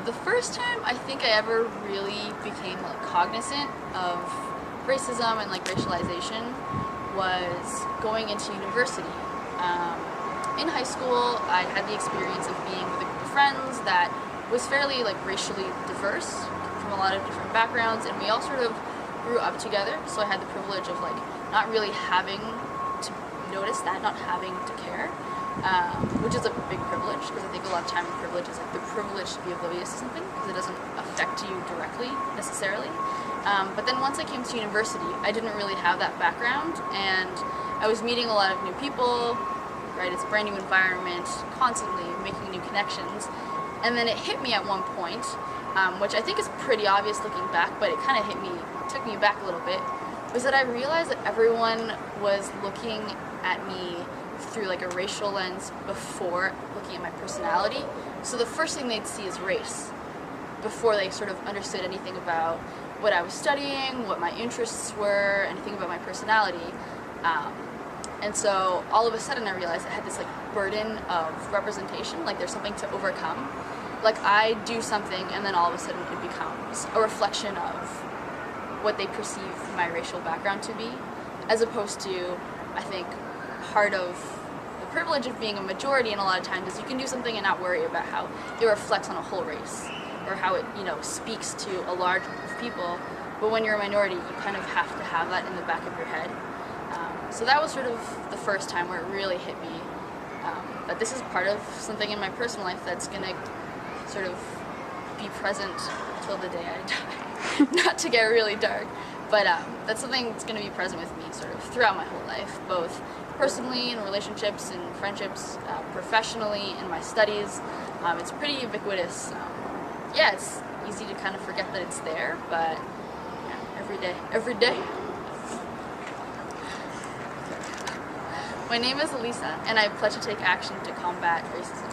The first time I think I ever really became like cognizant of racism and like racialization was going into university. In high school, I had the experience of being with a group of friends that was fairly like racially diverse from a lot of different backgrounds, and we all sort of grew up together. So I had the privilege of like not really having to notice that, not having to care, which is a big privilege, because I think a lot of time privilege is like the privilege to be oblivious to something because it doesn't affect you directly necessarily. But then once I came to university, I didn't really have that background, and I was meeting a lot of new people, right? It's a brand new environment, constantly making new connections. And then it hit me at one point, which I think is pretty obvious looking back, but it kind of took me back a little bit, was that I realized that everyone was looking at me through like a racial lens before looking at my personality. So the first thing they'd see is race, before they sort of understood anything about what I was studying, what my interests were, anything about my personality. And so all of a sudden I realized I had this like burden of representation, like there's something to overcome. Like I do something and then all of a sudden it becomes a reflection of what they perceive my racial background to be, as opposed to, I think, part of the privilege of being a majority in a lot of times is you can do something and not worry about how it reflects on a whole race or how it, speaks to a large group of people. But when you're a minority, you kind of have to have that in the back of your head. So that was sort of the first time where it really hit me that this is part of something in my personal life that's going to sort of be present till the day I die. Not to get really dark, but that's something that's going to be present with me sort of throughout my whole life, both personally in relationships and friendships, professionally in my studies. It's pretty ubiquitous. It's easy to kind of forget that it's there, but yeah, every day. My name is Elisa, and I pledge to take action to combat racism.